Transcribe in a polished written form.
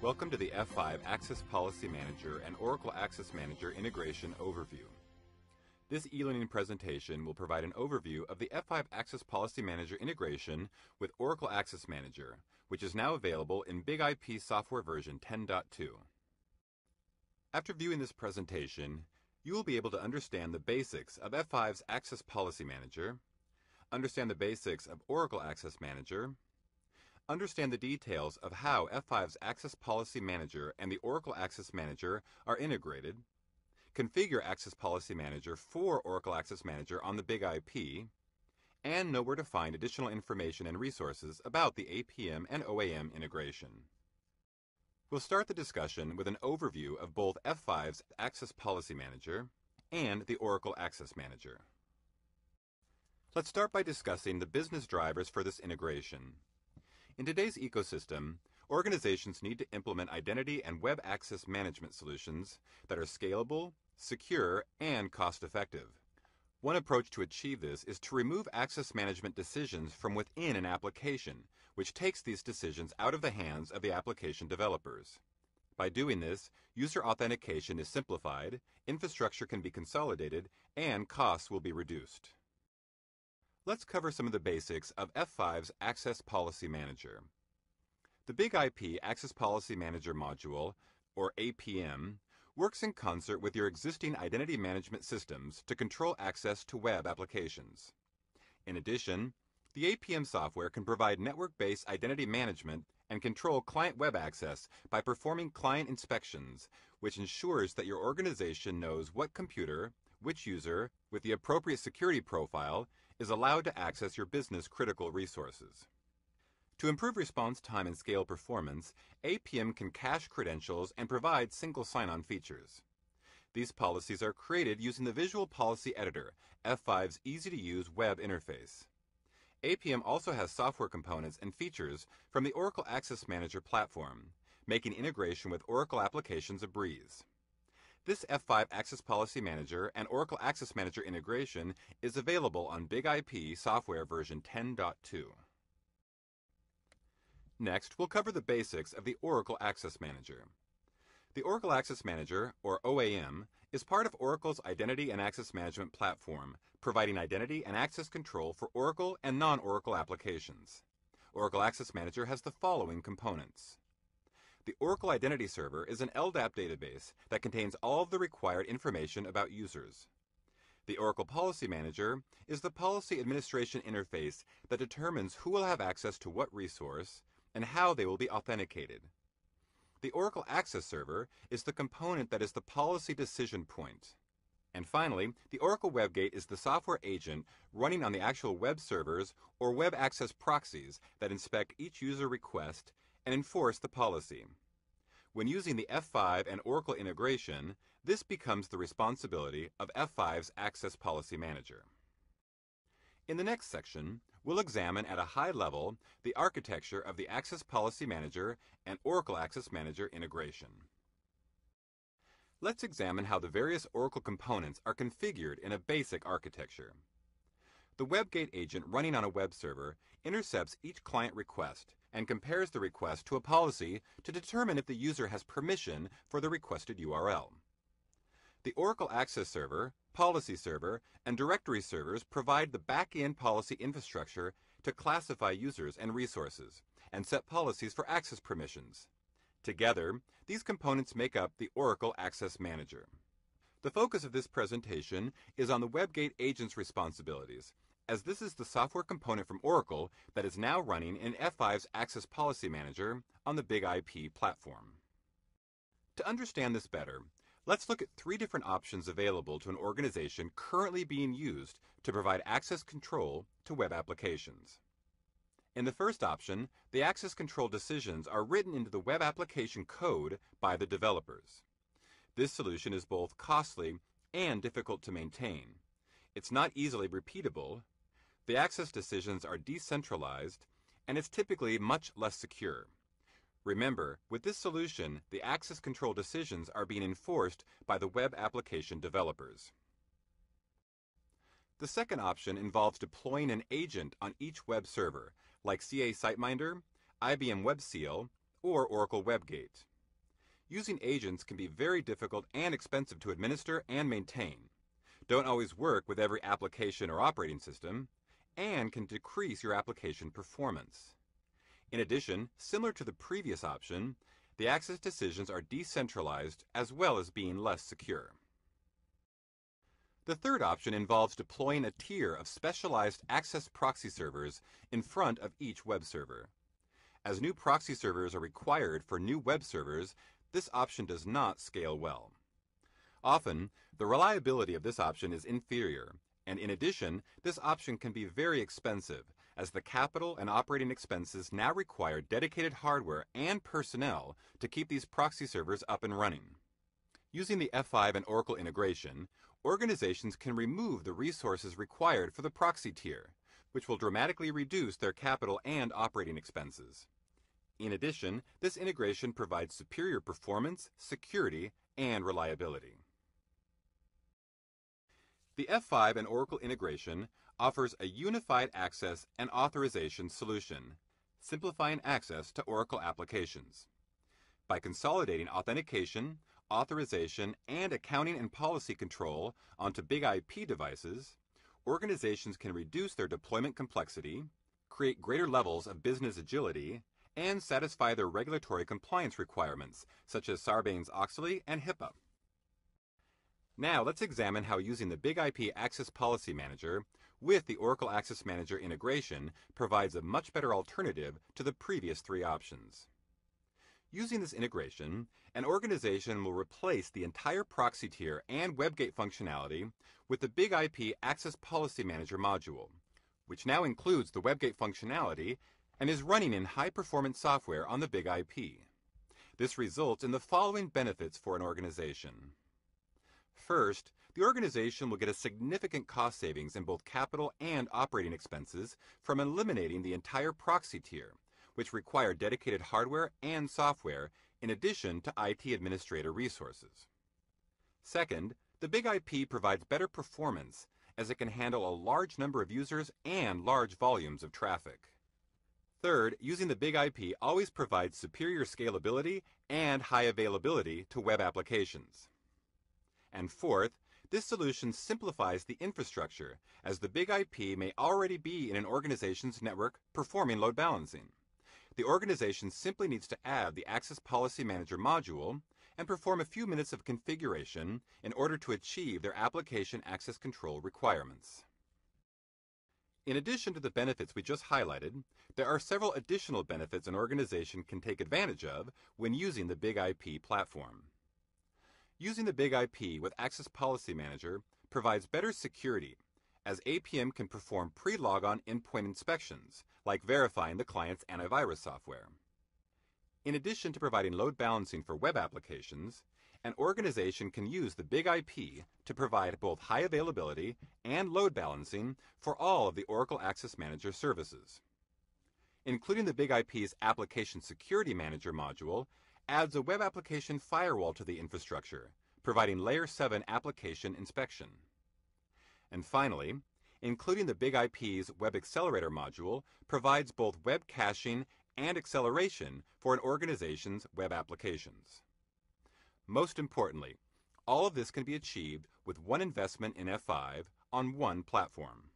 Welcome to the F5 Access Policy Manager and Oracle Access Manager Integration Overview. This e-learning presentation will provide an overview of the F5 Access Policy Manager integration with Oracle Access Manager, which is now available in BIG-IP software version 10.2. After viewing this presentation, you will be able to understand the basics of F5's Access Policy Manager, understand the basics of Oracle Access Manager, understand the details of how F5's Access Policy Manager and the Oracle Access Manager are integrated, configure Access Policy Manager for Oracle Access Manager on the BIG-IP, and know where to find additional information and resources about the APM and OAM integration. We'll start the discussion with an overview of both F5's Access Policy Manager and the Oracle Access Manager. Let's start by discussing the business drivers for this integration. In today's ecosystem, organizations need to implement identity and web access management solutions that are scalable, secure, and cost-effective. One approach to achieve this is to remove access management decisions from within an application, which takes these decisions out of the hands of the application developers. By doing this, user authentication is simplified, infrastructure can be consolidated, and costs will be reduced. Let's cover some of the basics of F5's Access Policy Manager. The BIG-IP Access Policy Manager module, or APM, works in concert with your existing identity management systems to control access to web applications. In addition, the APM software can provide network-based identity management and control client web access by performing client inspections, which ensures that your organization knows what computer, which user, with the appropriate security profile, is allowed to access your business-critical resources. To improve response time and scale performance, APM can cache credentials and provide single sign-on features. These policies are created using the Visual Policy Editor, F5's easy-to-use web interface. APM also has software components and features from the Oracle Access Manager platform, making integration with Oracle applications a breeze. This F5 Access Policy Manager and Oracle Access Manager integration is available on BIG-IP software version 10.2. Next, we'll cover the basics of the Oracle Access Manager. The Oracle Access Manager, or OAM, is part of Oracle's Identity and Access Management platform, providing identity and access control for Oracle and non-Oracle applications. Oracle Access Manager has the following components. The Oracle Identity Server is an LDAP database that contains all of the required information about users. The Oracle Policy Manager is the policy administration interface that determines who will have access to what resource and how they will be authenticated. The Oracle Access Server is the component that is the policy decision point. And finally, the Oracle WebGate is the software agent running on the actual web servers or web access proxies that inspect each user request and enforce the policy. When using the F5 and Oracle integration, this becomes the responsibility of F5's Access Policy Manager. In the next section, we'll examine at a high level the architecture of the Access Policy Manager and Oracle Access Manager integration. Let's examine how the various Oracle components are configured in a basic architecture. The WebGate agent running on a web server intercepts each client request and compares the request to a policy to determine if the user has permission for the requested URL. The Oracle Access Server, Policy Server, and Directory Servers provide the back-end policy infrastructure to classify users and resources and set policies for access permissions. Together, these components make up the Oracle Access Manager. The focus of this presentation is on the WebGate agent's responsibilities, as this is the software component from Oracle that is now running in F5's Access Policy Manager on the BIG-IP platform. To understand this better, let's look at three different options available to an organization currently being used to provide access control to web applications. In the first option, the access control decisions are written into the web application code by the developers. This solution is both costly and difficult to maintain. It's not easily repeatable, the access decisions are decentralized, and it's typically much less secure. Remember, with this solution, the access control decisions are being enforced by the web application developers. The second option involves deploying an agent on each web server, like CA SiteMinder, IBM WebSeal, or Oracle WebGate. Using agents can be very difficult and expensive to administer and maintain, don't always work with every application or operating system, and can decrease your application performance. In addition, similar to the previous option, the access decisions are decentralized as well as being less secure. The third option involves deploying a tier of specialized access proxy servers in front of each web server. As new proxy servers are required for new web servers, this option does not scale well. Often, the reliability of this option is inferior, and in addition, this option can be very expensive, as the capital and operating expenses now require dedicated hardware and personnel to keep these proxy servers up and running. Using the F5 and Oracle integration, organizations can remove the resources required for the proxy tier, which will dramatically reduce their capital and operating expenses. In addition, this integration provides superior performance, security, and reliability. The F5 and Oracle integration offers a unified access and authorization solution, simplifying access to Oracle applications. By consolidating authentication, authorization, and accounting and policy control onto big IP devices, organizations can reduce their deployment complexity, create greater levels of business agility, and satisfy their regulatory compliance requirements, such as Sarbanes-Oxley and HIPAA. Now let's examine how using the Big IP Access Policy Manager with the Oracle Access Manager integration provides a much better alternative to the previous three options. Using this integration, an organization will replace the entire proxy tier and WebGate functionality with the Big IP Access Policy Manager module, which now includes the WebGate functionality and is running in high-performance software on the Big IP. This results in the following benefits for an organization. First, the organization will get a significant cost savings in both capital and operating expenses from eliminating the entire proxy tier, which require dedicated hardware and software in addition to IT administrator resources. Second, the Big IP provides better performance as it can handle a large number of users and large volumes of traffic. Third, using the Big IP always provides superior scalability and high availability to web applications. And fourth, this solution simplifies the infrastructure as the Big IP may already be in an organization's network performing load balancing. The organization simply needs to add the Access Policy Manager module and perform a few minutes of configuration in order to achieve their application access control requirements. In addition to the benefits we just highlighted, there are several additional benefits an organization can take advantage of when using the Big IP platform. Using the Big IP with Access Policy Manager provides better security, as APM can perform pre-logon endpoint inspections, like verifying the client's antivirus software. In addition to providing load balancing for web applications, an organization can use the Big IP to provide both high availability and load balancing for all of the Oracle Access Manager services. Including the Big IP's Application Security Manager module adds a web application firewall to the infrastructure, providing Layer 7 application inspection. And finally, including the Big IP's Web Accelerator module provides both web caching and acceleration for an organization's web applications. Most importantly, all of this can be achieved with one investment in F5 on one platform.